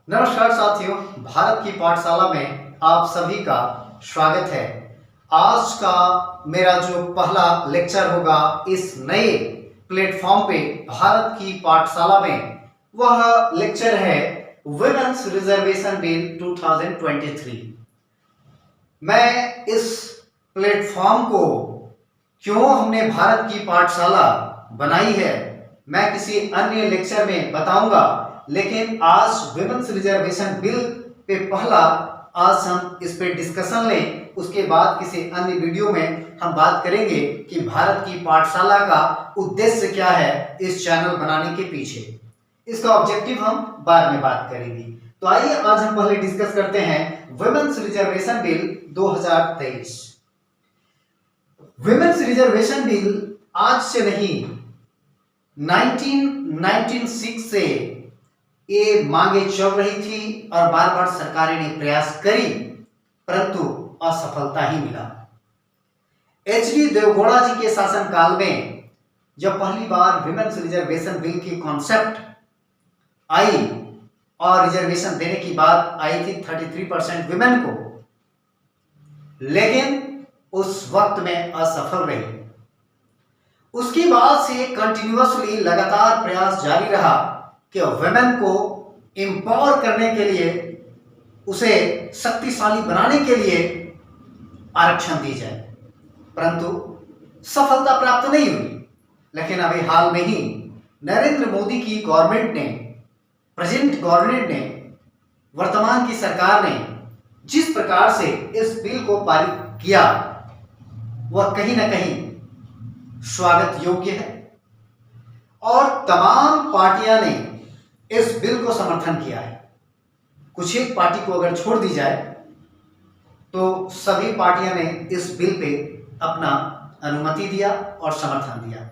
नमस्कार साथियों, भारत की पाठशाला में आप सभी का स्वागत है। आज का मेरा जो पहला लेक्चर होगा इस नए प्लेटफॉर्म पे भारत की पाठशाला में, वह लेक्चर है वुमेन्स रिजर्वेशन बिल 2023। मैं इस प्लेटफॉर्म को क्यों हमने भारत की पाठशाला बनाई है, मैं किसी अन्य लेक्चर में बताऊंगा, लेकिन आज वुमेन्स रिजर्वेशन बिल पे पहला आज हम इस पे डिस्कशन लें। उसके बाद किसी अन्य वीडियो में हम बात करेंगे कि भारत की पाठशाला का उद्देश्य क्या है इस चैनल बनाने के पीछे। इसका ऑब्जेक्टिव हम बाद में बात करेंगे। तो आइए आज हम पहले डिस्कस करते हैं women's reservation bill 2023। Women's reservation bill आज से नहीं, 1996 से ये मांगे चल रही थी और बार बार सरकारें ने प्रयास करी, परंतु असफलता ही मिला। एच.डी. देवगौड़ा जी के शासनकाल में जब पहली बार वुमेन्स रिजर्वेशन बिल की कॉन्सेप्ट आई और रिजर्वेशन देने की बात आई थी 33% वुमेन को, लेकिन उस वक्त में असफल रही। उसके बाद से कंटिन्यूअसली लगातार प्रयास जारी रहा कि वुमेन को एम्पावर करने के लिए, उसे शक्तिशाली बनाने के लिए आरक्षण दी जाए, परंतु सफलता प्राप्त नहीं हुई। लेकिन अभी हाल में ही नरेंद्र मोदी की गवर्नमेंट ने, प्रेजेंट गवर्नमेंट ने, वर्तमान की सरकार ने जिस प्रकार से इस बिल को पारित किया, वह कहीं ना कहीं स्वागत योग्य है और तमाम पार्टियां ने इस बिल को समर्थन किया है। कुछ एक पार्टी को अगर छोड़ दी जाए तो सभी पार्टियां ने इस बिल पे अपना अनुमति दिया और समर्थन दिया।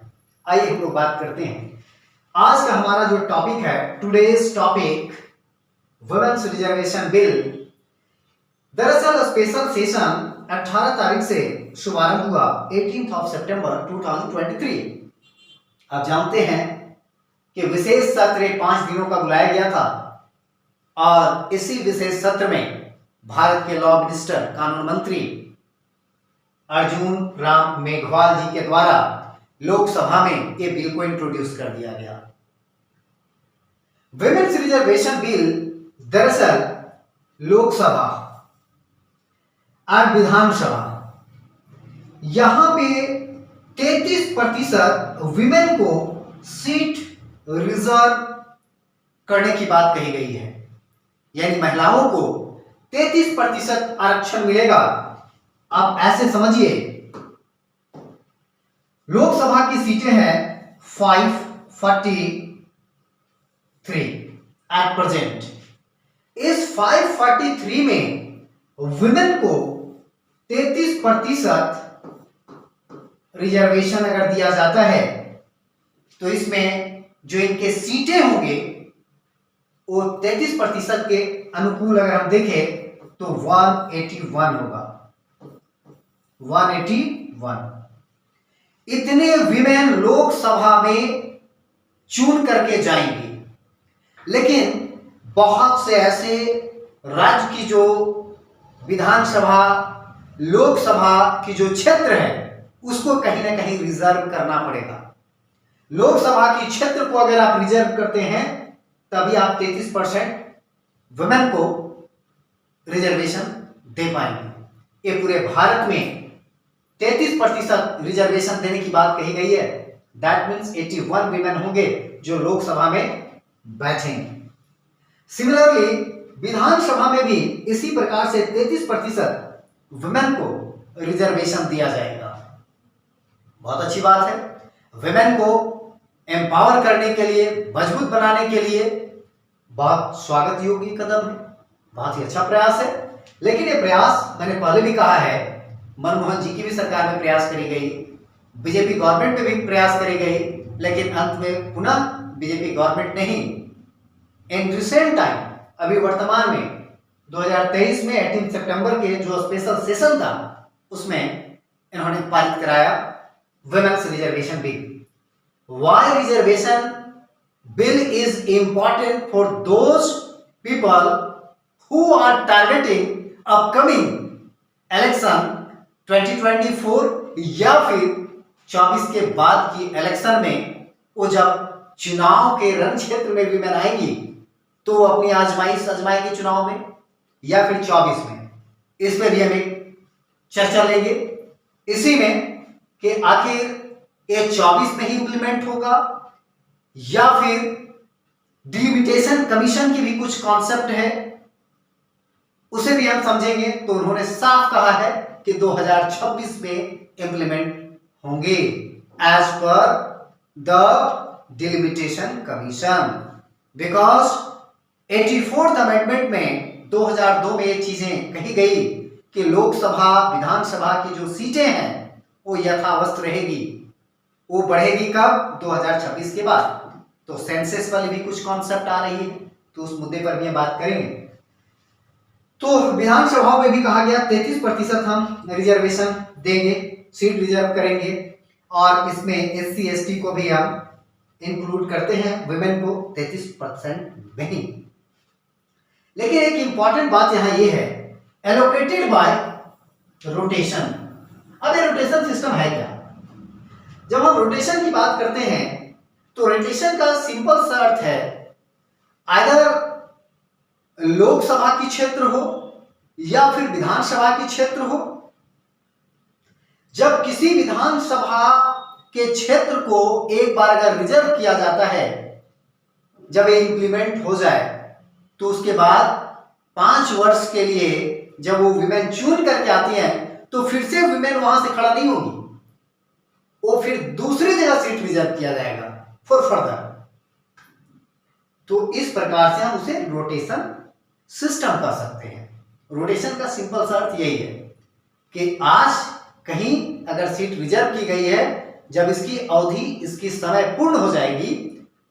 आइए हम लोग बात करते हैं। आज का हमारा जो टॉपिक है, today's topic women's reservation bill. दरअसल स्पेशल सेशन 18 तारीख से शुभारंभ हुआ, 18 सितंबर 2023। आप जानते हैं कि विशेष सत्र 5 दिनों का बुलाया गया था और इसी विशेष सत्र में भारत के लॉ मिनिस्टर, कानून मंत्री अर्जुन राम मेघवाल जी के द्वारा लोकसभा में ये बिल को इंट्रोड्यूस कर दिया गया। वुमेन्स रिजर्वेशन बिल दरअसल लोकसभा और विधानसभा, यहां पे 33% विमेन को सीट रिजर्व करने की बात कही गई है, यानी महिलाओं को 33% आरक्षण मिलेगा। आप ऐसे समझिए, लोकसभा की सीटें हैं 543 एट प्रेजेंट। इस 543 में वुमेन को 33% रिजर्वेशन अगर दिया जाता है तो इसमें जो इनके सीटें होंगे वो 33% के अनुकूल अगर हम देखें तो 181 होगा, 181। इतने विमेन लोकसभा में चुन करके जाएंगे। लेकिन बहुत से ऐसे राज्य की जो विधानसभा, लोकसभा की जो क्षेत्र है उसको कहीं ना कहीं रिजर्व करना पड़ेगा। लोकसभा की क्षेत्र को अगर आप रिजर्व करते हैं तभी आप 33% वुमेन को रिजर्वेशन दे पाएंगे। ये पूरे भारत में 33% रिजर्वेशन देने की बात कही गई है। दैट मीन्स 81 विमेन होंगे जो लोकसभा में बैठेंगे। सिमिलरली विधानसभा में भी इसी प्रकार से 33% वुमेन को रिजर्वेशन दिया जाएगा। बहुत अच्छी बात है। वुमेन को एम्पावर करने के लिए, मजबूत बनाने के लिए बहुत स्वागत योग्य कदम है, बहुत ही अच्छा प्रयास है। लेकिन ये प्रयास, मैंने पहले भी कहा है, मनमोहन जी की भी सरकार में प्रयास करी गई, बीजेपी गवर्नमेंट में भी प्रयास करी गई, लेकिन अंत में पुनः बीजेपी गवर्नमेंट ने ही इन रिसेंट टाइम, अभी वर्तमान में 2023 में 18 सितंबर के जो स्पेशल सेशन था उसमें इन्होंने पारित कराया women's reservation bill. Why reservation bill is important for those people who are targeting upcoming election 2024 या फिर 24 के बाद की इलेक्शन में वो जब चुनाव के रण क्षेत्र में भी आएगी तो वो अपनी आजमाइश आजमाएगी चुनाव में या फिर 24 में। इस पे भी हम एक चर्चा लेंगे इसी में कि आखिर ये 24 में ही इम्प्लीमेंट होगा या फिर डिलिमिटेशन कमीशन की भी कुछ कॉन्सेप्ट है, उसे भी हम समझेंगे। तो उन्होंने साफ कहा है कि 2026 में इंप्लीमेंट होंगे as per the delimitation commission, because 84th amendment में 2002 में ये चीजें कही गई कि लोकसभा विधानसभा की जो सीटें हैं वो यथावस्थ रहेगी। वो बढ़ेगी कब? 2026 के बाद। तो सेंसस वाली भी कुछ कॉन्सेप्ट आ रही है, तो उस मुद्दे पर भी हम बात करेंगे। तो विधानसभा में भी कहा गया 33% हम रिजर्वेशन देंगे, सीट रिजर्व करेंगे और इसमें SC ST को भी हम इंक्लूड करते हैं, वुमेन को 33% नहीं। लेकिन एक इंपॉर्टेंट बात यहां ये है, एलोकेटेड बाय रोटेशन। अब ये रोटेशन सिस्टम है क्या? जब हम रोटेशन की बात करते हैं तो रोटेशन का सिंपल सा अर्थ है, आइदर लोकसभा की क्षेत्र हो या फिर विधानसभा की क्षेत्र हो। जब किसी विधानसभा के क्षेत्र को एक बार अगर रिजर्व किया जाता है, जब ये इंप्लीमेंट हो जाए तो उसके बाद 5 वर्ष के लिए जब वो विमेन चुन करके आती हैं तो फिर से विमेन वहां से खड़ा नहीं होगी, वो फिर दूसरी जगह सीट रिजर्व किया जाएगा फॉर फर्दर। तो इस प्रकार से हम उसे रोटेशन सिस्टम कह सकते हैं। रोटेशन का सिंपल सा अर्थ यही है कि आज कहीं अगर सीट रिजर्व की गई है, जब इसकी अवधि इसकी समय पूर्ण हो जाएगी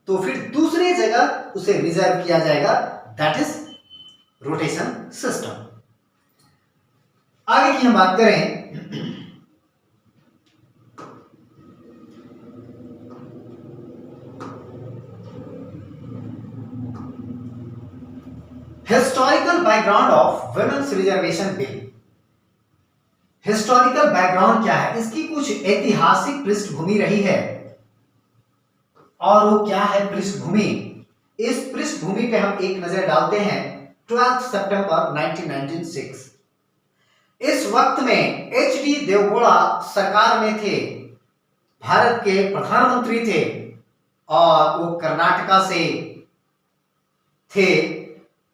तो फिर दूसरी जगह उसे रिजर्व किया जाएगा, दैट इज रोटेशन सिस्टम। आगे की हम बात करें historical background of women's reservation bill. Historical background क्या है? इसकी कुछ ऐतिहासिक पृष्ठभूमि रही है। और वो क्या है पृष्ठभूमि? इस पृष्ठभूमि पे हम एक नजर डालते हैं 12 सितंबर 1996। इस वक्त में HD देवगौड़ा सरकार में थे, भारत के प्रधानमंत्री थे और वो कर्नाटका से थे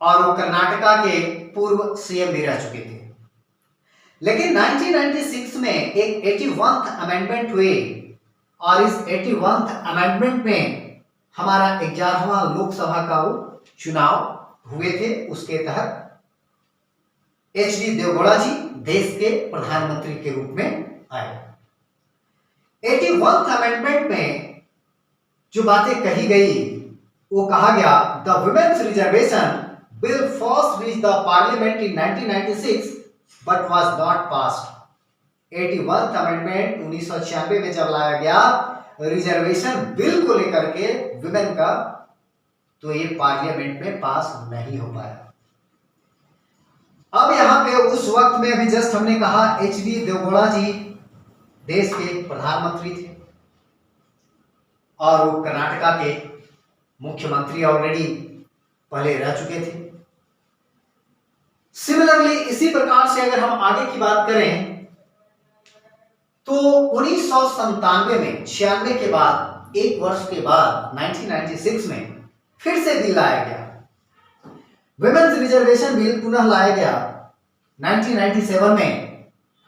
और वो कर्नाटका के पूर्व CM भी रह चुके थे। लेकिन 1996 में एक 81th अमेंडमेंट हुए और इस 81th अमेंडमेंट में हमारा 11वां लोकसभा का चुनाव हुए थे। उसके तहत HD देवगौड़ा जी देश के प्रधानमंत्री के रूप में आए। 81th अमेंडमेंट में जो बातें कही गई वो कहा गया, the women's reservation bill first reach the parliament in 1996 but was not passed. 81th amendment 1996 में जब लाया गया रिजर्वेशन बिल को लेकर के वुमेन का, तो ये पार्लियामेंट में पास नहीं हो पाया। अब यहां पे उस वक्त में अभी जस्ट हमने कहा HD देवगौड़ा जी देश के प्रधानमंत्री थे और वो कर्नाटका के मुख्यमंत्री ऑलरेडी पहले रह चुके थे। सिमिलरली इसी प्रकार से अगर हम आगे की बात करें तो 1997 में 96 के बाद, एक वर्ष के बाद 1996 में फिर से बिल लाया गया। वुमेन्स रिजर्वेशन बिल पुनः लाया गया 1997 में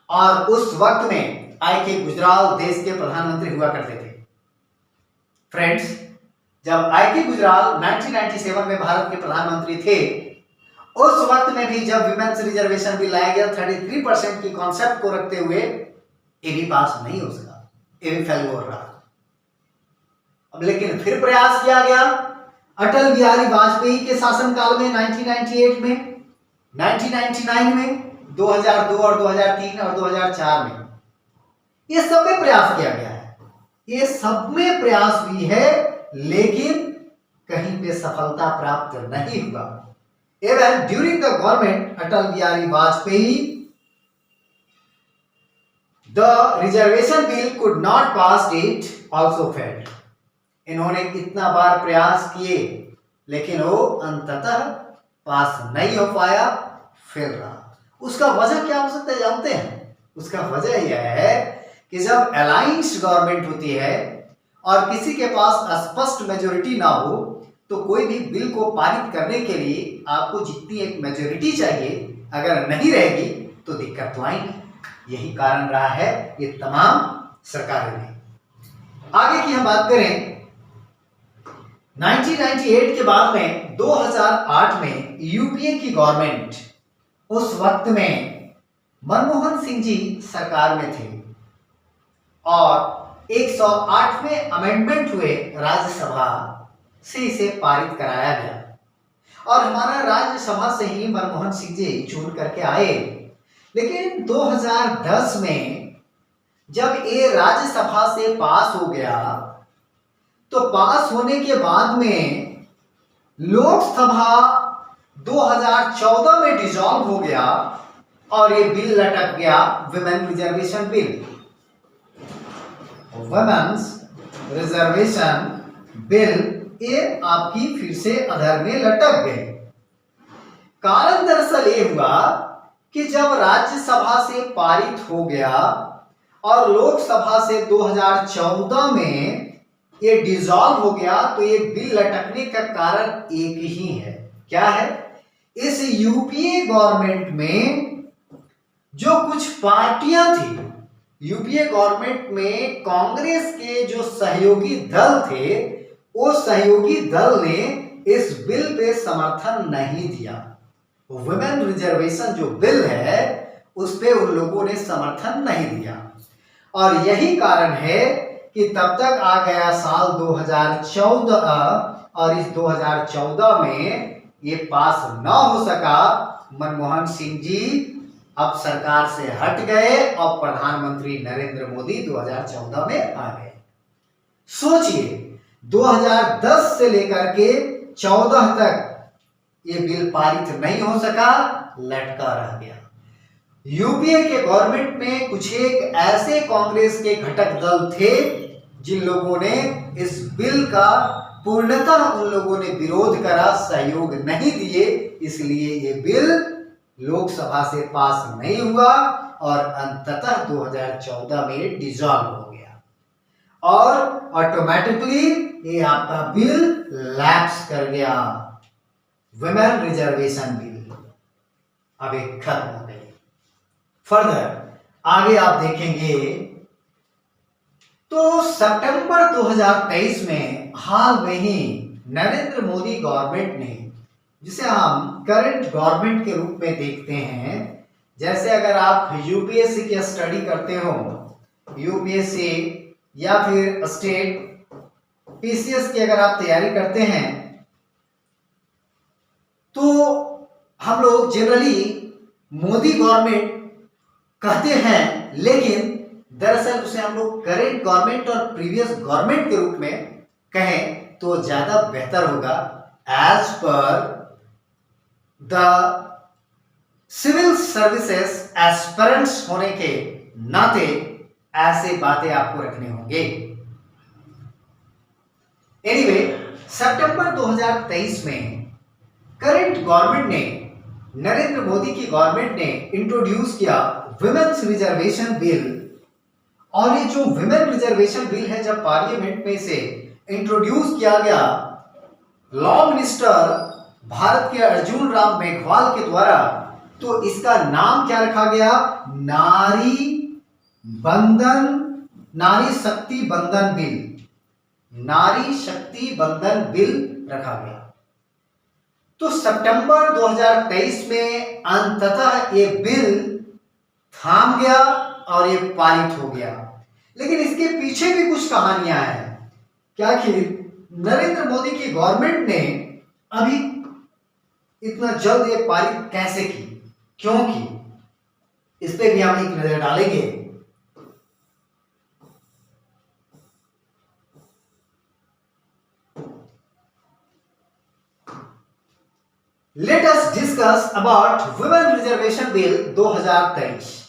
और उस वक्त में I.K. गुजराल देश के प्रधानमंत्री हुआ करते थे। फ्रेंड्स, जब I.K. गुजराल 1997 में भारत के प्रधानमंत्री थे, उस वक्त में भी जब विमेंस रिजर्वेशन बिल लाया गया 33% की कॉन्सेप्ट को रखते हुए, ये भी पास नहीं हो सका, ये भी फेल्योर रहा। अब लेकिन फिर प्रयास किया गया अटल बिहारी वाजपेयी के शासनकाल में 1998 में, 1999 में, 2002 और 2003 और 2004 में, ये सब में प्रयास किया गया है। ये सब में प्रयास भी है लेकिन कहीं पे सफलता प्राप्त नहीं हुआ। Even during the government Atal Bihari Vajpayee, the reservation bill could not pass, it also failed. इन्होंने कितना बार प्रयास किए लेकिन वो अंततः पास नहीं हो पाया, फेल रहा। उसका वजह क्या हो सकता है जानते हैं? उसका वजह यह है कि जब अलायंस गवर्नमेंट होती है और किसी के पास स्पष्ट मेजोरिटी ना हो तो कोई भी बिल को पारित करने के लिए आपको जितनी एक मेजोरिटी चाहिए अगर नहीं रहेगी तो दिक्कत तो आएगी। यही कारण रहा है ये तमाम सरकारों में। आगे की हम बात करें 1998 के बाद में 2008 में यूपीए की गवर्नमेंट, उस वक्त में मनमोहन सिंह जी सरकार में थे और 108वें अमेंडमेंट हुए राज्यसभा से इसे पारित कराया गया और हमारा राज्यसभा से ही मनमोहन सिंह जी चुन करके आए। लेकिन 2010 में जब ये राज्यसभा से पास हो गया तो पास होने के बाद में लोकसभा 2014 में डिसॉल्व हो गया और ये बिल लटक गया, women reservation bill. Women's reservation bill ये आपकी फिर से अधर में लटक गई। कारण दरअसल ये हुआ कि जब राज्यसभा से पारित हो गया और लोकसभा से 2014 में ये डिसॉल्व हो गया तो ये बिल लटकने का कारण एक ही है। क्या है? इस यूपीए गवर्नमेंट में जो कुछ पार्टियां थी, यूपीए गवर्नमेंट में कांग्रेस के जो सहयोगी दल थे वो सहयोगी दल ने इस बिल पे समर्थन नहीं दिया। वुमेन रिजर्वेशन जो बिल है उस पे उन लोगों ने समर्थन नहीं दिया और यही कारण है कि तब तक आ गया साल 2014 और इस 2014 में ये पास न हो सका। मनमोहन सिंह जी अब सरकार से हट गए और प्रधानमंत्री नरेंद्र मोदी 2014 में आ गए। सोचिए 2010 से लेकर के 14 तक ये बिल पारित नहीं हो सका, लटका रह गया। यूपीए के गवर्नमेंट में कुछ एक ऐसे कांग्रेस के घटक दल थे जिन लोगों ने इस बिल का पूर्णतः उन लोगों ने विरोध करा, सहयोग नहीं दिए, इसलिए ये बिल लोकसभा से पास नहीं हुआ और अंततः 2014 में डिसॉल्व हो गया और ऑटोमेटिकली ये आपका बिल लैप्स कर गया। वुमेन रिजर्वेशन बिल अब एक खत्म हो गई। फर्दर आगे आप देखेंगे तो सितंबर 2023 में हाल में ही नरेंद्र मोदी गवर्नमेंट ने, जिसे हम करंट गवर्नमेंट के रूप में देखते हैं, जैसे अगर आप यूपीएससी की स्टडी करते हो, यूपीएससी या फिर स्टेट पीसीएस की अगर आप तैयारी करते हैं तो हम लोग जनरली मोदी गवर्नमेंट कहते हैं, लेकिन दरअसल उसे हम लोग करेंट गवर्नमेंट और प्रीवियस गवर्नमेंट के रूप में कहें तो ज्यादा बेहतर होगा। As per the civil services aspirants होने के नाते ऐसे बातें आपको रखने होंगे। एनीवे, सितंबर 2023 में करंट गवर्नमेंट ने, नरेंद्र मोदी की गवर्नमेंट ने इंट्रोड्यूस किया वुमेन्स रिजर्वेशन बिल और ये जो वुमेन रिजर्वेशन बिल है जब पार्लियामेंट में से इंट्रोड्यूस किया गया, लॉ मिनिस्टर भारत के अर्जुन राम मेघवाल के द्वारा, तो इसका नाम क्या रखा गया? नारी शक्ति बंधन बिल, नारी शक्ति बंधन बिल रखा गया। तो सितंबर 2023 में अंततः ये बिल थाम गया और ये पारित हो गया। लेकिन इसके पीछे भी कुछ कहानियां हैं। क्या कि नरेंद्र मोदी की गवर्नमेंट ने अभी इतना जल्द ये पारित कैसे की, क्यों की, इस पे भी हम एक नजर डालेंगे। Let us discuss about women reservation bill 2023।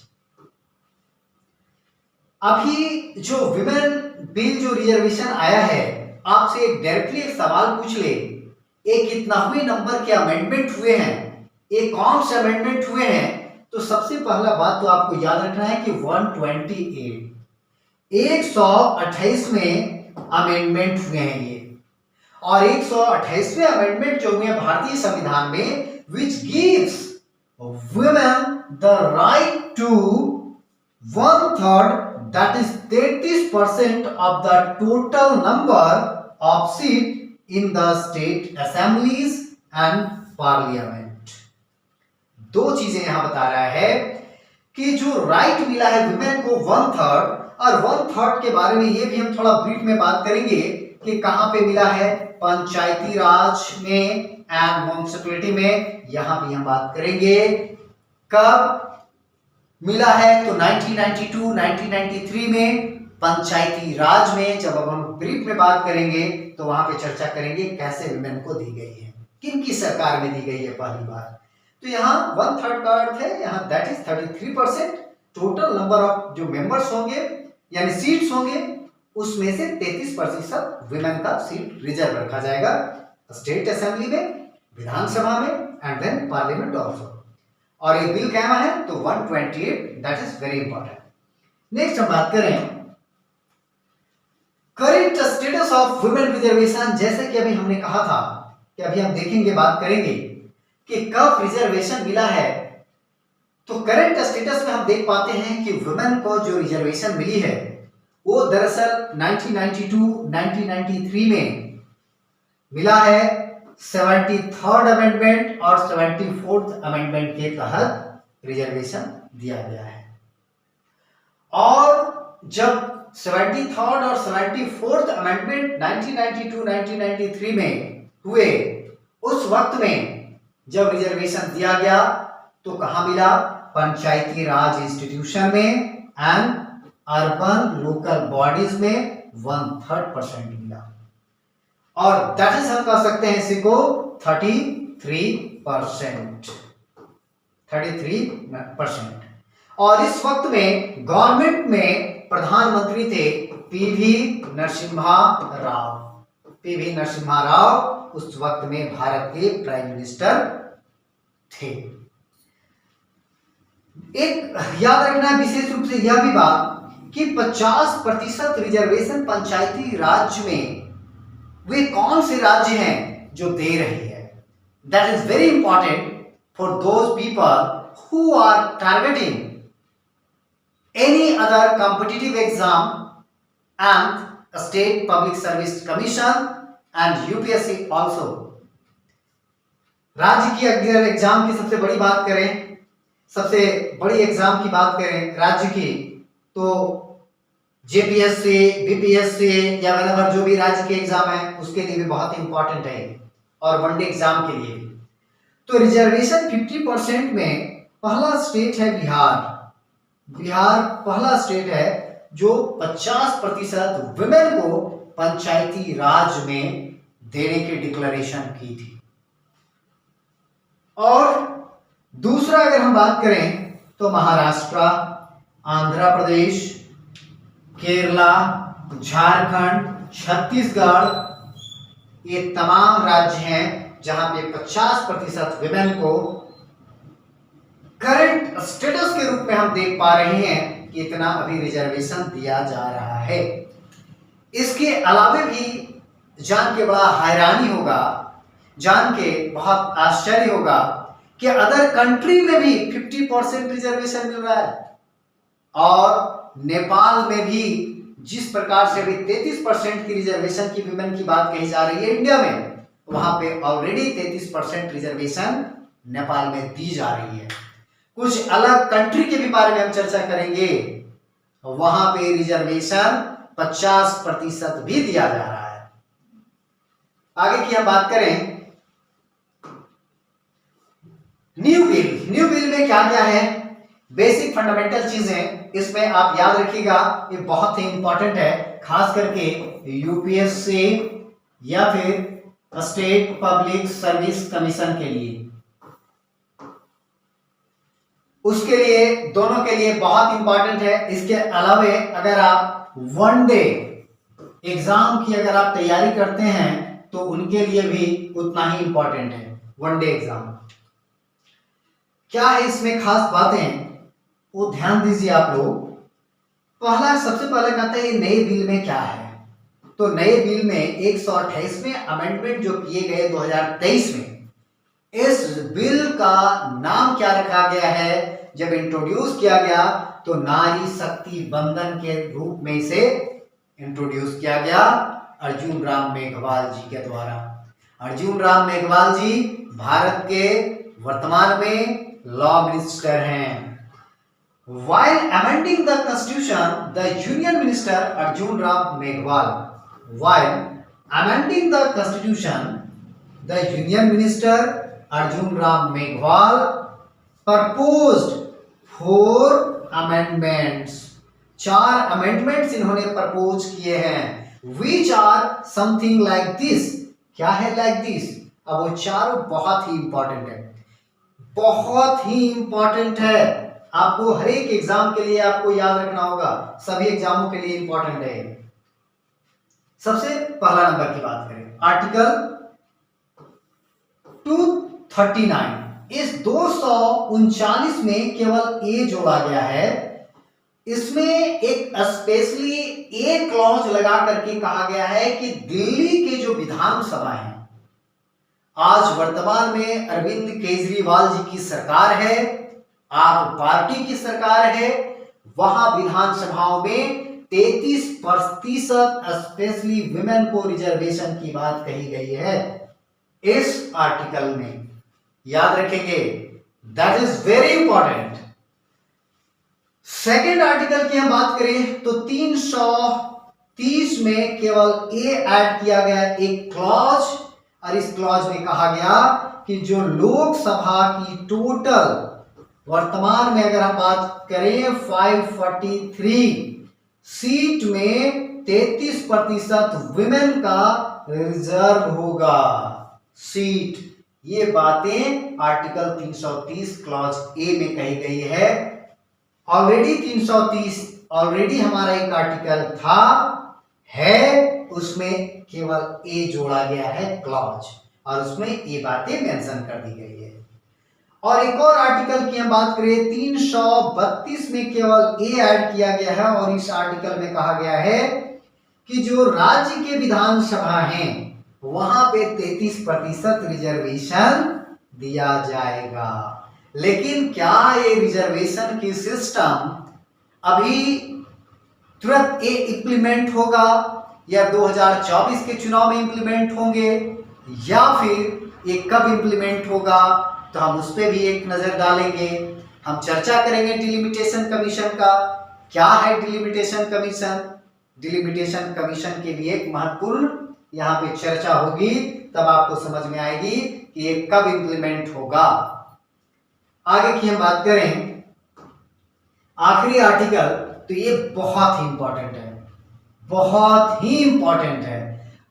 अभी जो विमेन बिल जो रिजर्वेशन आया है, आपसे डायरेक्टली एक सवाल पूछ ले, एक कितनावें नंबर के अमेंडमेंट हुए हैं, एक कौन से अमेंडमेंट हुए हैं, तो सबसे पहला बात तो आपको याद रखना है कि 128 128 में अमेंडमेंट हुए हैं ये, और 128वें अमेंडमेंट जो हुए भारतीय संविधान में, which gives women the right to 1/3, that is 33% of the total number of seats in the state assemblies and parliament। दो चीजें यहां बता रहा है कि जो राइट मिला है वुमेन को 1/3, और 1/3 के बारे में ये भी हम थोड़ा ब्रीफ में बात करेंगे कि कहां पे मिला है, पंचायती राज में एंड म्युनिसिपैलिटी में, यहां भी हम बात करेंगे। कब मिला है, तो 1992 1993 में पंचायती राज में। जब अब हम ब्रीफ में बात करेंगे तो वहां पे चर्चा करेंगे कैसे वुमेन को दी गई है, किन की सरकार में दी गई है पहली बार। तो यहाँ 1/3 का अर्थ है, यहाँ that is 33%। Total number of जो मेंबर्स होंगे यानी सीट्स होंगे, उसमें से 33% वुमेन का सीट रिजर्व रखा जाएगा स्टेट असेंबली में, विधानसभा में एंड देन पार्लियामेंट ऑल्सो। और ये बिल क्या है, तो 128, that is very important. Next हम बात करें current status of women reservation. जैसे कि अभी हमने कहा था कि अभी हम देखेंगे, बात करेंगे कि कब रिजर्वेशन मिला है। तो करंट स्टेटस में हम देख पाते हैं कि वुमेन को जो रिजर्वेशन मिली है वो दरअसल 1992 1993 में मिला है 73rd अमेंडमेंट और 74th अमेंडमेंट के तहत रिजर्वेशन दिया गया है। और जब 73rd और 74th अमेंडमेंट 1992 1993 में हुए, उस वक्त में जब रिजर्वेशन दिया गया तो कहां मिला, पंचायती राज इंस्टीट्यूशन में एंड अर्बन लोकल बॉडीज में 1/3% मिला, और दैट इज हम कह सकते हैं इसी को 33%। और इस वक्त में गवर्नमेंट में प्रधानमंत्री थे पीवी नरसिम्हा राव। उस वक्त में भारत के प्राइम मिनिस्टर थे। एक याद रखना है विशेष रूप से यह भी बात कि 50% रिजर्वेशन पंचायती राज में वे कौन से राज्य हैं जो दे रही है। That is very important for those people who are targeting any other competitive exam and state public service commission and UPSC also. राज्य की अगर एग्जाम की सबसे बड़ी बात करें, सबसे बड़ी एग्जाम की बात करें राज्य की, तो जेपीएससी, बीपीएससी या वगैरह जो भी राज्य के एग्जाम है उसके लिए भी बहुत इंपॉर्टेंट है, और वनडे एग्जाम के लिए भी। तो रिजर्वेशन 50% में पहला स्टेट है बिहार पहला स्टेट है जो 50% वुमेन को पंचायती राज में देने की डिक्लेरेशन की थी। और दूसरा अगर हम बात करें तो महाराष्ट्र, आंध्र प्रदेश, केरला, झारखंड, छत्तीसगढ़, ये तमाम राज्य हैं जहां पे 50% वुमेन को करंट स्टेटस के रूप में हम देख पा रहे हैं कि इतना अभी रिजर्वेशन दिया जा रहा है। इसके अलावे भी जान के बड़ा हैरानी होगा, जान के बहुत आश्चर्य होगा कि अदर कंट्री में भी 50% रिजर्वेशन मिल रहा है, और नेपाल में भी जिस प्रकार से अभी 33% की रिजर्वेशन की विमेन की बात कही जा रही है इंडिया में, वहां पे ऑलरेडी 33% रिजर्वेशन नेपाल में दी जा रही है। कुछ अलग कंट्री के भी बारे में हम चर्चा करेंगे, वहां पे रिजर्वेशन 50% भी दिया जा रहा है। आगे की हम बात करें न्यू बिल में क्या क्या है, बेसिक फंडामेंटल चीजें इसमें आप याद रखिएगा, ये बहुत ही इंपॉर्टेंट है, खास करके यूपीएससी या फिर स्टेट पब्लिक सर्विस कमीशन के लिए। उसके लिए दोनों के लिए बहुत इंपॉर्टेंट है। इसके अलावा अगर आप वन डे एग्जाम की अगर आप तैयारी करते हैं तो उनके लिए भी उतना ही इंपॉर्टेंट है वन डे एग्जाम। क्या है इसमें खास बातें वो ध्यान दीजिए आप लोग। पहला सबसे पहले कहते हैं नए बिल में क्या है। तो नए बिल में 128वें अमेंडमेंट जो किए गए 2023 में, इस बिल का नाम क्या रखा गया है, जब इंट्रोड्यूस किया गया तो नारी शक्ति बंधन के रूप में इसे इंट्रोड्यूस किया गया अर्जुन राम मेघवाल जी के द्वारा। अर्जुन राम मेघवाल जी भारत के वर्तमान में लॉ मिनिस्टर हैं। While amending the constitution, the Union Minister Arjun Ram Meghwal, while amending the constitution, the Union Minister Arjun Ram Meghwal proposed 4 amendments. 4 amendments इन्होंने प्रपोज किए हैं, which are something like this. क्या है like this? अब वो चारों बहुत ही important है, बहुत ही इंपॉर्टेंट है। आपको हर एक एग्जाम के लिए आपको याद रखना होगा, सभी एग्जामों के लिए इंपॉर्टेंट है। सबसे पहला नंबर की बात करें, आर्टिकल 239, इस 239 में केवल ए जोड़ा गया है। इसमें एक स्पेशली ए क्लॉज लगा करके कहा गया है कि दिल्ली के जो विधानसभा है, आज वर्तमान में अरविंद केजरीवाल जी की सरकार है, आप पार्टी की सरकार है, वहां विधानसभाओं में 33% स्पेशली विमेन को रिजर्वेशन की बात कही गई है इस आर्टिकल में। याद रखेंगे, that is very important. Second article की हम बात करें तो 330 में केवल ए ऐड किया गया एक क्लॉज, और इस क्लॉज में कहा गया कि जो लोकसभा की टोटल वर्तमान में अगर हम बात करें 543 सीट में 33% विमेन का रिजर्व होगा सीट। ये बातें आर्टिकल 330 क्लॉज ए में कही गई है। ऑलरेडी 330 ऑलरेडी हमारा एक आर्टिकल था है, उसमें केवल ए जोड़ा गया है क्लॉज, और उसमें ये बातें मेंशन कर दी गई है। और एक और आर्टिकल की हम बात करें 332 में केवल ए ऐड किया गया है, और इस आर्टिकल में कहा गया है कि जो राज्य के विधानसभा हैं वहां पे 33% रिजर्वेशन दिया जाएगा। लेकिन क्या ये रिजर्वेशन की सिस्टम अभी तुरंत ये इंप्लीमेंट होगा, या 2024 के चुनाव में इंप्लीमेंट होंगे, या फिर ये कब इंप्लीमेंट होगा, तो हम उस पर भी एक नजर डालेंगे। हम चर्चा करेंगे डिलिमिटेशन कमीशन का। क्या है डिलिमिटेशन कमीशन? डिलिमिटेशन कमीशन के लिए एक महत्वपूर्ण यहाँ पे चर्चा होगी, तब आपको समझ में आएगी कि ये कब इंप्लीमेंट होगा। आगे की हम बात करें आखिरी आर्टिकल, तो ये बहुत ही इंपॉर्टेंट है, बहुत ही इंपॉर्टेंट है।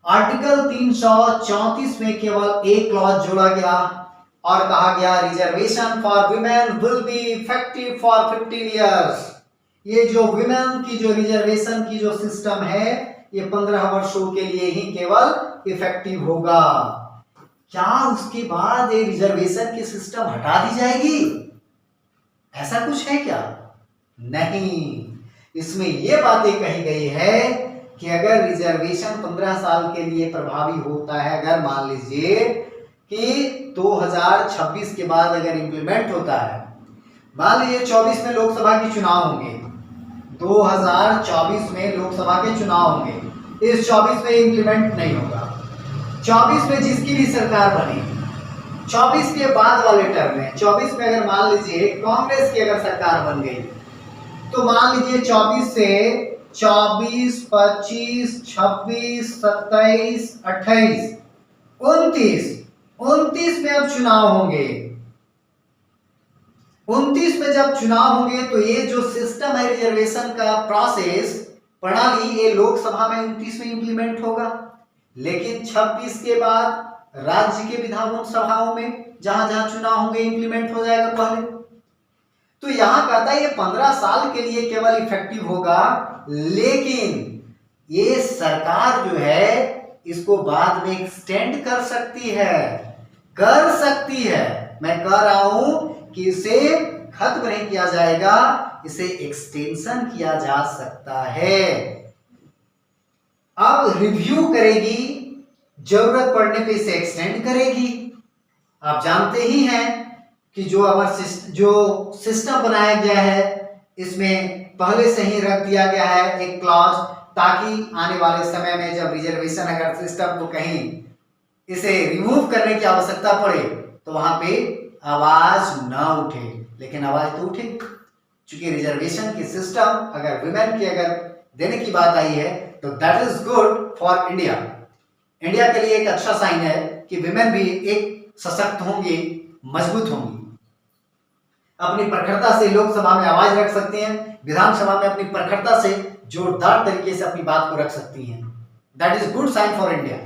आर्टिकल 334 में केवल एक क्लॉज जोड़ा गया और कहा गया reservation for women will be effective for 15 years. ये जो विमेन की जो रिजर्वेशन की जो सिस्टम है ये 15 वर्षों के लिए ही केवल इफेक्टिव होगा। क्या उसके बाद ये रिजर्वेशन की सिस्टम हटा दी जाएगी? ऐसा कुछ है क्या? नहीं, इसमें ये बातें कही गई है कि अगर रिजर्वेशन 15 साल के लिए प्रभावी होता है, अगर मान लीजिए कि 2026 के बाद अगर इंप्लीमेंट होता है, मान लीजिए 24 में लोकसभा के चुनाव होंगे, 2024 में लोकसभा के चुनाव होंगे, इस 24 में इंप्लीमेंट नहीं होगा, 24 में जिसकी भी सरकार बनी, 24 के बाद वाले टर्म में 24 में अगर मान लीजिए कांग्रेस की अगर सरकार बन गई, तो मान लीजिए 24 से 24, 25, 26, 27, 28, 29 में अब चुनाव होंगे। 29 में जब चुनाव होंगे तो ये जो सिस्टम है रिजर्वेशन का प्रोसेस प्रणाली, ये लोकसभा में 29 में इंप्लीमेंट होगा, लेकिन 26 के बाद राज्य के विधानसभाओं में जहां जहां चुनाव होंगे इंप्लीमेंट हो जाएगा पहले। तो यहां कहता है ये 15 साल के लिए केवल इफेक्टिव होगा, लेकिन ये सरकार जो है इसको बाद में एक्सटेंड कर सकती है, मैं कह रहा हूं कि इसे खत्म नहीं किया जाएगा, इसे एक्सटेंशन किया जा सकता है। अब रिव्यू करेगी, जरूरत पड़ने पे इसे एक्सटेंड करेगी। आप जानते ही हैं कि जो सिस्टम बनाया गया है इसमें पहले से ही रख दिया गया है एक क्लॉज, ताकि आने वाले समय में जब रिजर्वेशन अगर सिस्टम को कहीं इसे रिमूव करने की आवश्यकता पड़े तो वहां पे आवाज ना उठे, लेकिन आवाज तो उठे, क्योंकि रिजर्वेशन की सिस्टम अगर विमेन की अगर देने की बात आई है तो that is good for India. India के लिए एक अच्छा साइन है कि विमेन भी एक सशक्त होंगी, मजबूत होंगी, अपनी प्रखरता से लोकसभा में आवाज रख सकती हैं, विधानसभा में अपनी प्रखरता से जोरदार तरीके से अपनी बात को रख सकती हैं। That is good sign for India.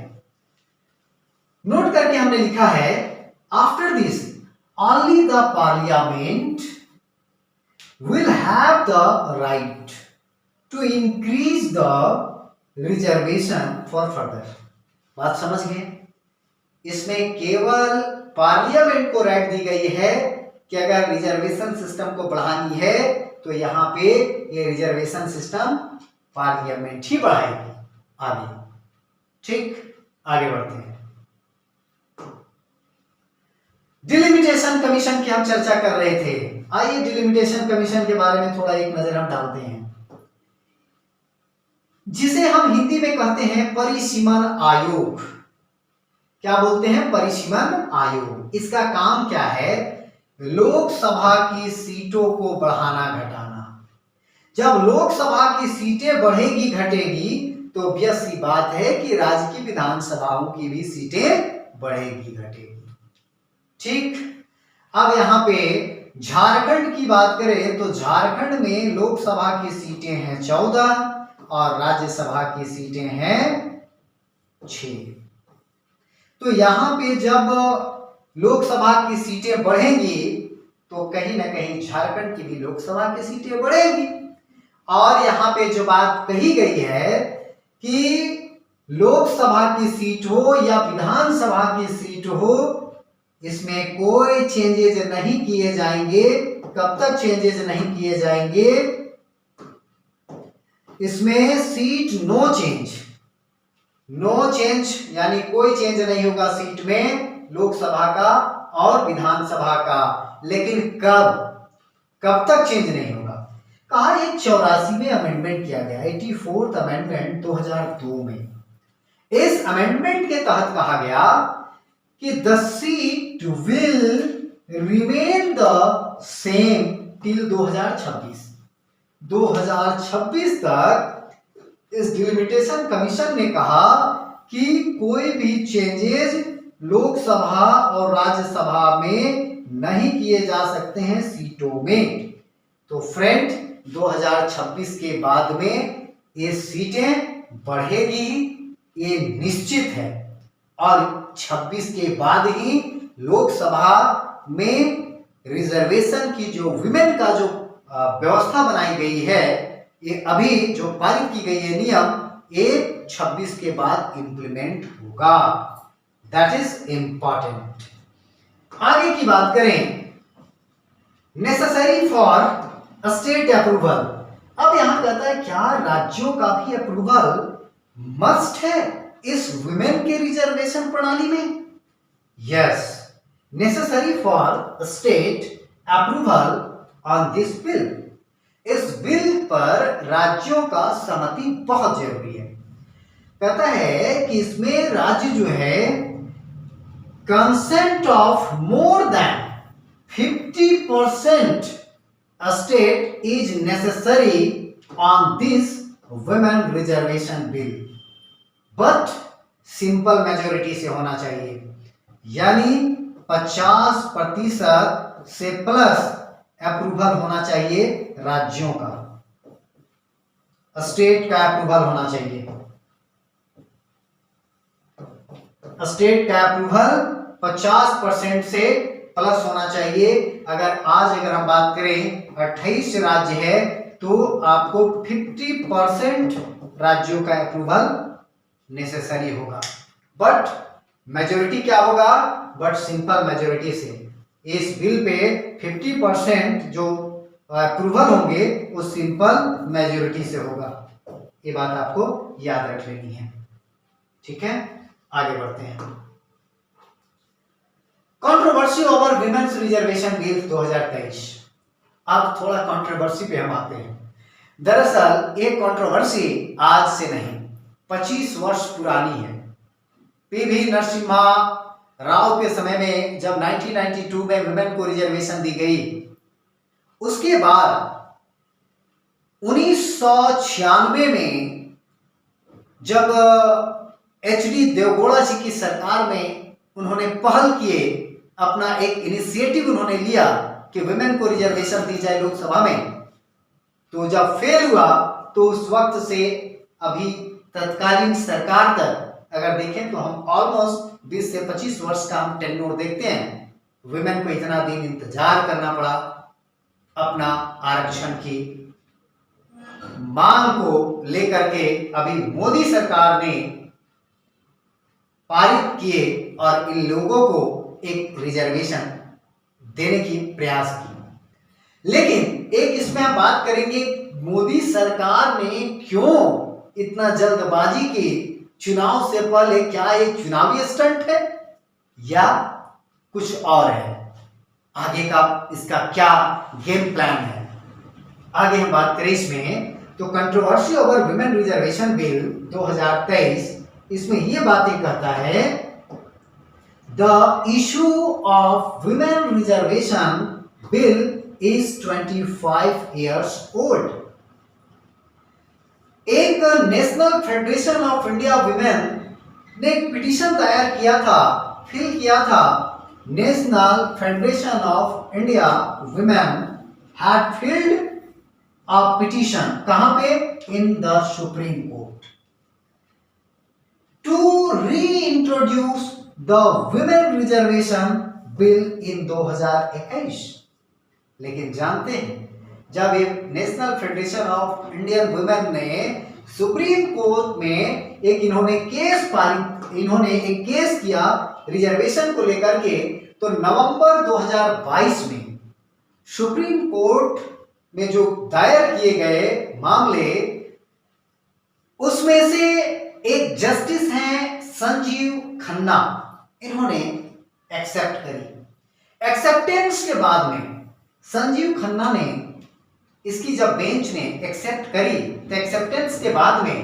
Note करके हमने लिखा है after this only the parliament will have the right to increase the reservation for further. बात समझ गए? इसमें केवल पार्लियामेंट को राइट दी गई है कि अगर रिजर्वेशन सिस्टम को बढ़ानी है तो यहां पे ये रिजर्वेशन सिस्टम पार्लियामेंट ही बढ़ाएगी आगे। ठीक, आगे बढ़ते हैं। डिलिमिटेशन कमीशन की हम चर्चा कर रहे थे। आइए डिलिमिटेशन कमीशन के बारे में थोड़ा एक नजर हम डालते हैं, जिसे हम हिंदी में कहते हैं परिसीमन आयोग। क्या बोलते हैं? परिसीमन आयोग। इसका काम क्या है? लोकसभा की सीटों को बढ़ाना घटाना। जब लोकसभा की सीटें बढ़ेगी घटेगी तो ऑब्वियस सी बात है कि राज्य की विधानसभाओं की भी सीटें बढ़ेगी घटेगी। ठीक, अब यहां पे झारखंड की बात करें तो झारखंड में लोकसभा की सीटें हैं 14 और राज्यसभा की सीटें हैं 6। तो यहां पे जब लोकसभा की सीटें बढ़ेंगी तो कहीं ना कहीं झारखंड की भी लोकसभा की सीटें बढ़ेगी। और यहां पे जो बात कही गई है कि लोकसभा की सीट हो या विधानसभा की सीट हो, इसमें कोई चेंजेज नहीं किए जाएंगे। कब तक चेंजेज नहीं किए जाएंगे? इसमें सीट नो चेंज, यानी कोई चेंज नहीं होगा सीट में लोकसभा का और विधानसभा का। लेकिन कब तक चेंज नहीं होगा? कहा एक 84वें अमेंडमेंट किया गया, 84th अमेंडमेंट 2002 में। इस अमेंडमेंट के तहत कहा गया कि the seat will remain the same till 2026 तक। इस डिलिमिटेशन कमीशन ने कहा कि कोई भी चेंजेस लोकसभा और राज्यसभा में नहीं किए जा सकते हैं सीटों में। तो फ्रेंड 2026 के बाद में ये सीटें बढ़ेगी, ये निश्चित है। और 26 के बाद ही लोकसभा में रिजर्वेशन की जो विमेन का जो व्यवस्था बनाई गई है, ये अभी जो पारित की गई है नियम, ये 26 के बाद इंप्लीमेंट होगा। That is important. आगे की बात करें, नेसेसरी फॉर स्टेट अप्रूवल। अब यहां कहता है क्या राज्यों का भी अप्रूवल मस्ट है इस विमेन के रिजर्वेशन प्रणाली में? Yes, necessary for state approval on this bill. इस बिल पर राज्यों का सहमति बहुत जरूरी है। कहता है कि इसमें राज्य जो है consent of more than 50% state is necessary on this women reservation bill, but simple majority से होना चाहिए, यानी 50% से प्लस अप्रूवल होना चाहिए राज्यों का, स्टेट का अप्रूवल होना चाहिए। स्टेट का अप्रूवल 50% से प्लस होना चाहिए। अगर हम बात करें 28 राज्य है तो आपको 50% राज्यों का अप्रूवल नेसेसरी होगा। बट मेजोरिटी क्या होगा? बट सिंपल मेजोरिटी से इस बिल पे 50% जो अप्रूवल होंगे वो सिंपल मेजोरिटी से होगा। ये बात आपको याद रख लेनी है। ठीक है, आगे बढ़ते हैं। Controversy over women's reservation bill 2023। अब थोड़ा कंट्रोवर्सी पे हम आते हैं। दरअसल ये कंट्रोवर्सी आज से नहीं 25 वर्ष पुरानी है। पीवी नरसिम्हा राव के समय में जब 1992 में वुमेन को रिजर्वेशन दी गई, उसके बाद 1996 में जब एचडी देवगौड़ा जी की सरकार में उन्होंने पहल किए, अपना एक इनिशिएटिव उन्होंने लिया कि वुमेन को रिजर्वेशन दी जाए लोकसभा में, तो जब फेल हुआ तो उस वक्त से अभी तत्कालीन सरकार तक अगर देखें तो हम ऑलमोस्ट 20 से 25 वर्ष का हम टेन्योर देखते हैं। वुमेन को इतना दिन इंतजार करना पड़ा अपना आरक्षण की मांग को लेकर के। अभी मोदी सरकार ने पारित किए और इन लोगों को एक रिजर्वेशन देने की प्रयास की। लेकिन एक इसमें हम बात करेंगे, मोदी सरकार ने क्यों इतना जल्दबाजी की चुनाव से पहले? क्या ये चुनावी स्टंट है या कुछ और है? आगे का इसका क्या गेम प्लान है? आगे हम बात करें इसमें तो controversy over women reservation bill 2023, इसमें ये बातें कहता है, the issue of women reservation bill is 25 years old। एक national federation of India women ने एक पिटीशन दायर किया था, फिल किया था। National federation of India women had filled a petition, कहां पे? In the supreme court, to reintroduce the women reservation bill in 2021। लेकिन जानते हैं, जब ये national federation of Indian women ने सुप्रीम कोर्ट में इन्होंने एक केस किया रिजर्वेशन को लेकर के, तो नवंबर 2022 में सुप्रीम कोर्ट में जो दायर किए गए मामले, उसमें से एक जस्टिस हैं संजीव खन्ना, इन्होंने एक्सेप्ट करी। एक्सेप्टेंस के बाद में संजीव खन्ना ने इसकी जब बेंच ने एक्सेप्ट करी, तो एक्सेप्टेंस के बाद में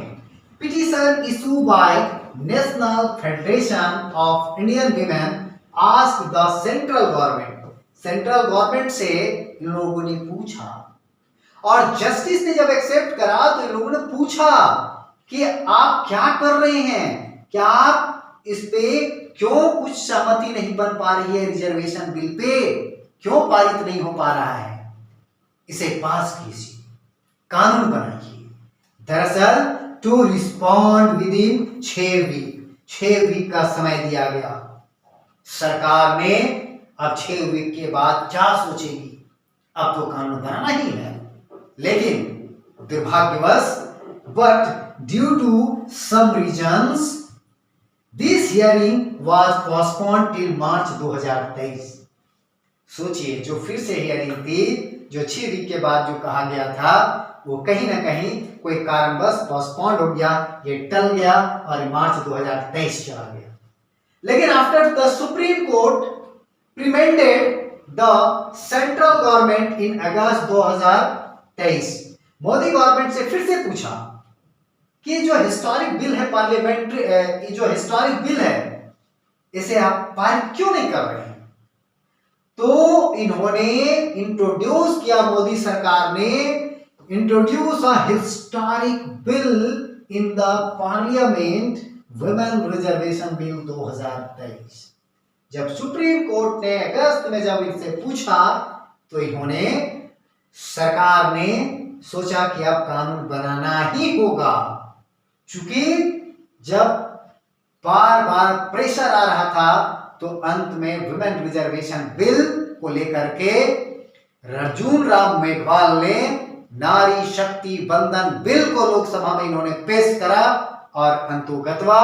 petition issue bye national federation of Indian women ask the central government से इन लोगों ने पूछा, और जस्टिस ने जब एक्सेप्ट करा तो इन लोगों ने पूछा कि आप क्या कर रहे हैं, क्या आप इस पे क्यों कुछ सहमति नहीं बन पा रही है, रिजर्वेशन बिल पे क्यों पारित नहीं हो पा रहा है, इसे पास कीजिए, कानून बनाइए। दरअसल to respond within 6 week का समय दिया गया। सरकार ने अब 6 वीक के बाद क्या सोचेगी, अब तो कानून बनाना ही है। लेकिन दुर्भाग्यवश, but due to some reasons this hearing was postponed till March 2023। सोचिए, जो फिर से हियरिंग थी, जो 6 वीक के बाद जो कहा गया था, वो कहीं ना कहीं कोई कारणवश पोस्टपोन्ड हो गया, ये टल गया और मार्च 2023 चला गया। लेकिन after the supreme court remanded the central government in August 2023, Modi government से फिर से पूछा कि जो हिस्टोरिक बिल है पार्लियामेंट्री, जो हिस्टोरिक बिल है, इसे आप पारित क्यों नहीं कर रहे हैं? तो इन्होंने इंट्रोड्यूस किया, मोदी सरकार ने introduce a historic bill in the parliament, women reservation bill 2023। जब सुप्रीम कोर्ट ने अगस्त में जब इनसे पूछा, तो इन्होंने, सरकार ने सोचा कि अब कानून बनाना ही होगा, चूंकि जब बार बार प्रेशर आ रहा था तो अंत में वुमेन रिजर्वेशन बिल को लेकर के अर्जुन राम मेघवाल ने नारी शक्ति बंधन बिल को लोकसभा में इन्होंने पेश करा और अंतोगत्वा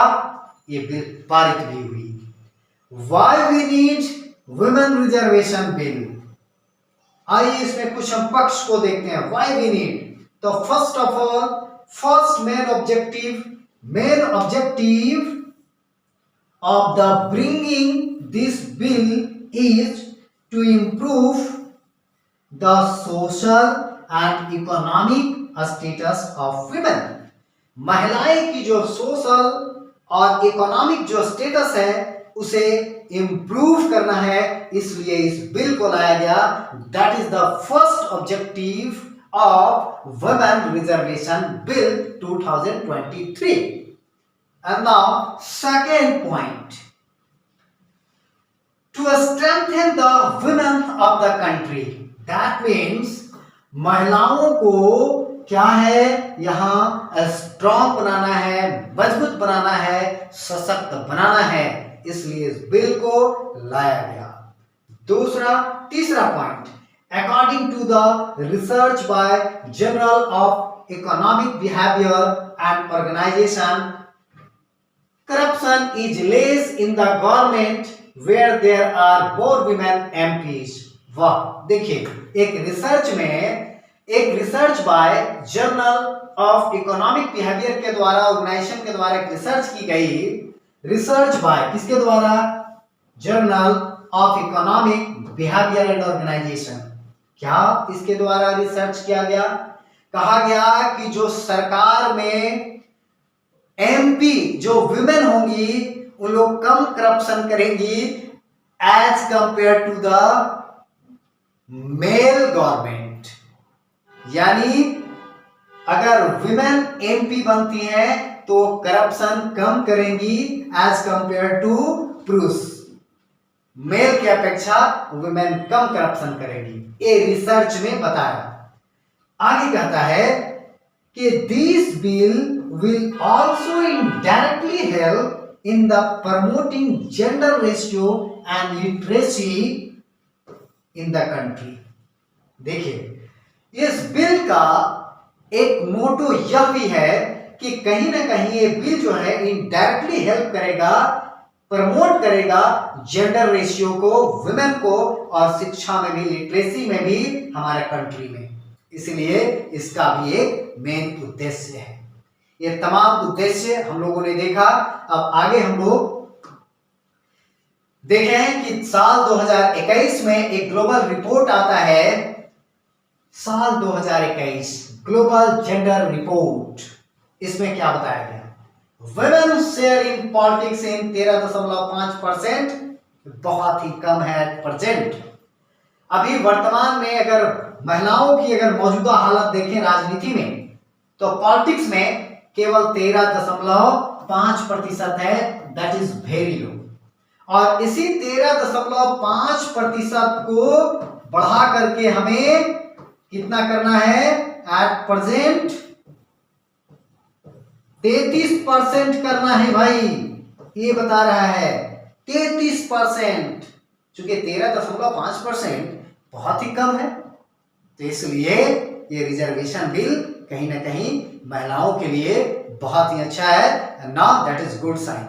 ये बिल पारित भी हुई। Why we need women reservation bill? आइए इसमें कुछ हम पक्ष को देखते हैं। Why we need? तो first of all, first main objective of the bringing this bill is to improve the social and economic status of women. महिलाएं की जो सोशल और इकोनॉमिक जो स्टेटस है उसे इंप्रूव करना है, इसलिए इस बिल को लाया गया। That is the first objective of women reservation bill 2023। And now second point, to strengthen the women of the country. That means महिलाओं को क्या है, यहां स्ट्रॉन्ग बनाना है, मजबूत बनाना है, सशक्त बनाना है, इसलिए इस बिल को लाया गया। तीसरा point, according to the research by journal of economic behaviour and organisation, corruption is less in the government where there are more women MPs. वाह, देखिए एक research by journal of economic behaviour के द्वारा, organisation के द्वारा एक research की गई। रिसर्च बाय किसके द्वारा? Journal of economic behaviour and organisation. क्या इसके द्वारा रिसर्च किया गया? कहा गया कि जो सरकार में एमपी जो विमेन होंगी उन लोग कम करप्शन करेंगी as compare to the male government. यानी अगर विमेन एमपी बनती हैं तो करप्शन कम करेंगी एज कंपेयर टू पुरुष। मेल की अपेक्षा वुमेन कम करप्शन करेंगी, ये रिसर्च में बताया। आगे कहता है कि this bill will also indirectly help in the promoting gender ratio and literacy in the country. देखिए, इस बिल का एक मोटो यह भी है कि कहीं ना कहीं ये बिल जो है इनडायरेक्टली हेल्प करेगा, प्रमोट करेगा जेंडर रेशियो को, वुमेन को, और शिक्षा में भी, लिटरेसी में भी हमारे कंट्री में। इसलिए इसका भी एक मेन उद्देश्य है। ये तमाम उद्देश्य हम लोगों ने देखा। अब आगे हम लोग देखें कि साल 2021 में एक ग्लोबल रिपोर्ट आता है, साल 2021 ग्लोबल जेंडर रिपोर्ट। इसमें क्या बताया गया? Women share in politics in 13.5%, बहुत ही कम है प्रेजेंट। अभी वर्तमान में अगर महिलाओं की अगर मौजूदा हालत देखें राजनीति में, तो पॉलिटिक्स में केवल 13.5% है। That is very low. और इसी 13.5% को बढ़ा करके हमें कितना करना है? एट प्रेजेंट 33% करना है भाई, ये बता रहा है 33%। चूंकि 13.5% बहुत ही कम है, तो इसलिए ये रिजर्वेशन बिल कहीं ना कहीं महिलाओं के लिए बहुत ही अच्छा है। Now that is good sign.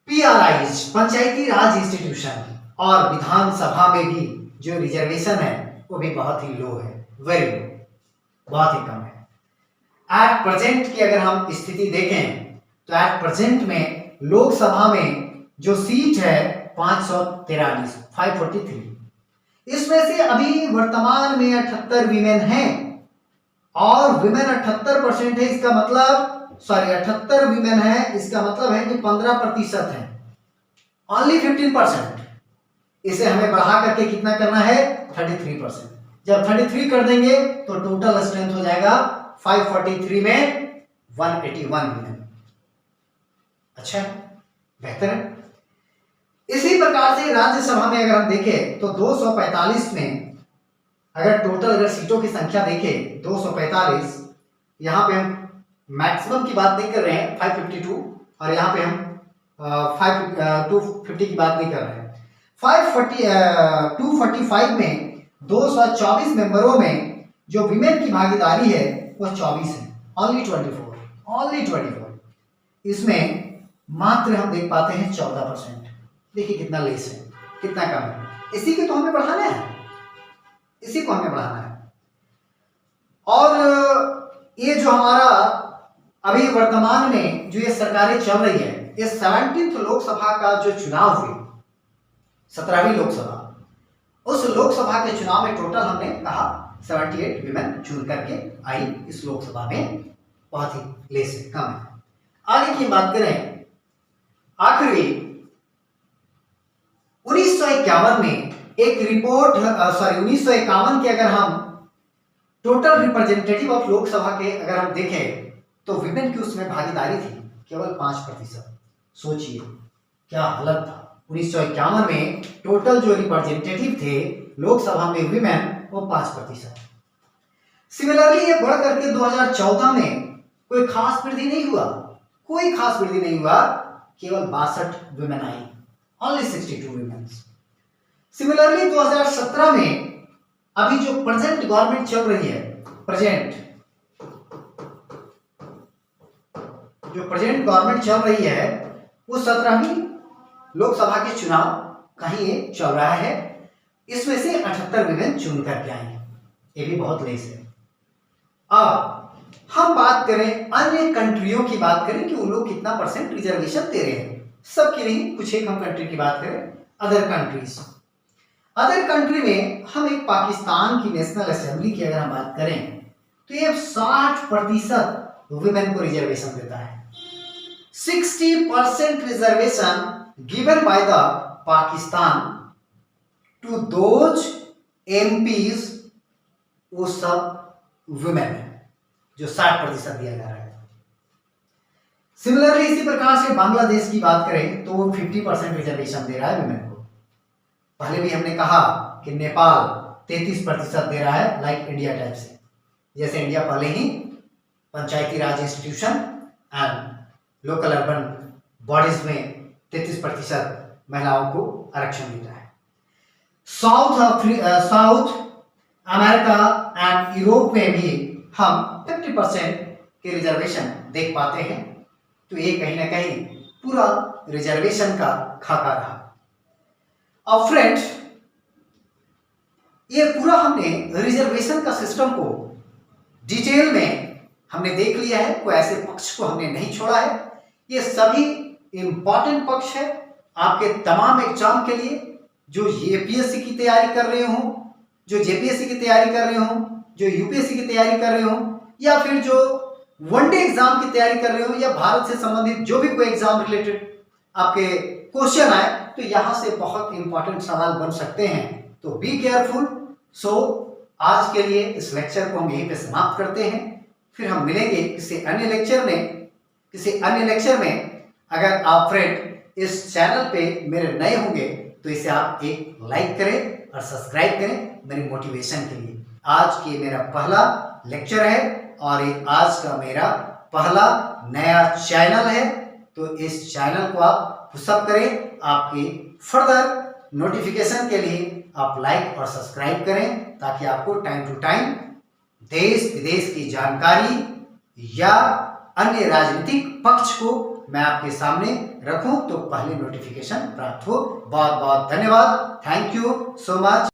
PRIs, Panchayati Raj institution और विधानसभा में भी जो रिजर्वेशन है वो भी बहुत ही लो है, वेरी लो, बहुत ही कम है। एट प्रेजेंट की अगर हम स्थिति देखें तो एट प्रेजेंट में लोकसभा में जो सीट है 543, इसमें से अभी वर्तमान में 78 विमेन हैं, और विमेन 78% है। इसका मतलब 78 विमेन है, इसका मतलब है कि 15% है, ओनली 15%। इसे हमें बढ़ा करके कितना करना है? 33%। जब 33 कर देंगे तो टोटल स्ट्रेंथ हो जाएगा 543 में 181 विमेन। अच्छा, बेहतर है। इसी प्रकार से राज्यसभा में अगर हम देखें तो 245 में अगर टोटल अगर सीटों की संख्या देखें 245, यहां पे हम मैक्सिमम की बात नहीं कर रहे हैं 552, और यहां पे हम 250 की बात नहीं कर रहे हैं। 245 में 224 मेंबरों में जो विमेन की भागीदारी है वो 24 है, ओनली 24। इसमें मात्र हम देख पाते हैं 14%। देखिए कितना लेस है, कितना कम है। इसी को हमें बढ़ाना है। और ये जो हमारा अभी वर्तमान में जो ये सरकारें चल रही है, ये 17th लोकसभा का जो चुनाव हुई, 17वीं लोकसभा, उस लोकसभा के चुनाव में टोटल हमने कहा 78 विमेन चुन करके आई इस लोकसभा में, बहुत ही लेस है, कम है। आगे की बात करें, आखिरी 1951 में एक रिपोर्ट 1951 के अगर हम टोटल रिप्रेजेंटेटिव ऑफ लोकसभा के अगर हम देखें तो विमेन की उसमें भागीदारी थी केवल 5%। सोचिए क्या हालत था। 1951 में टोटल जो रिप्रेजेंटेटिव थे लोकसभा में विमेन वो 5%। सिमिलरली ये बढ़ करके 2014 में कोई खास वृद्धि नहीं हुआ, केवल 62 विमेन आई, ओनली 62 विमेन। सिमिलरली 2017 में अभी जो प्रेजेंट गवर्नमेंट चल रही है, वो 17वीं लोकसभा के चुनाव कहीं ये चल रहा है, इसमें से 78 विमेन चुन करके आई है, ये भी बहुत लेस है। अब हम बात करें अन्य कंट्रियों की बात करें कि वो लोग कितना परसेंट रिजर्वेशन दे रहे हैं, सबकी नहीं, कुछ एक हम कंट्री की बात करें, अदर कंट्री में हम एक पाकिस्तान की नेशनल असेंबली की अगर हम बात करें तो ये 60% वुमेन को रिजर्वेशन देता है। 60% reservation given by the Pakistan to those MPs, वो सब वुमेन है जो 60% दिया जा रहा है। सिमिलरली इसी प्रकार से बांग्लादेश की बात करें तो वो 50% रिजर्वेशन दे रहा है वुमेन को। पहले भी हमने कहा कि नेपाल 33% दे रहा है, लाइक इंडिया टाइप से, जैसे इंडिया पहले ही पंचायती राज institution and local urban bodies में 33% महिलाओं को आरक्षण देता है। साउथ अमेरिका एंड यूरोप में भी हम 50% के रिजर्वेशन देख पाते हैं, तो ये कहीं ना कहीं पूरा रिजर्वेशन का खाका रहा। अब फ्रेंड्स, ये पूरा हमने रिजर्वेशन का सिस्टम को डिटेल में हमने देख लिया है, कोई ऐसे पक्ष को हमने नहीं छोड़ा है। ये सभी इंपॉर्टेंट पक्ष है आपके तमाम एग्जाम के लिए, जो यूपीएससी की तैयारी कर रहे हो, जो जेपीएससी की तैयारी कर रहे हो, जो यूपीएससी की तैयारी कर रहे हो, या फिर जो वनडे एग्जाम की तैयारी कर रहे हो, या भारत से संबंधित जो भी कोई एग्जाम रिलेटेड आपके क्वेश्चन आए तो यहां से बहुत इंपॉर्टेंट सवाल बन सकते हैं, तो बी केयरफुल। सो आज के लिए इस लेक्चर को हम यहीं पे समाप्त करते हैं, फिर हम मिलेंगे किसी अन्य लेक्चर में। अगर आप फ्रेंड इस चैनल पे मेरे नए होंगे तो इसे आप एक लाइक करें और सब्सक्राइब करें मेरी मोटिवेशन के लिए। आज के मेरा पहला लेक्चर है और ये आज का मेरा पहला नया चैनल है, तो इस चैनल को आप पुशअप करें। आपके फर्दर नोटिफिकेशन के लिए आप लाइक और सब्सक्राइब करें, ताकि आपको टाइम टू टाइम देश विदेश की जानकारी या अन्य राजनीतिक पक्ष को मैं आपके सामने रखूं तो पहले नोटिफिकेशन प्राप्त हो। बहुत बहुत धन्यवाद, थैंक यू सो मच।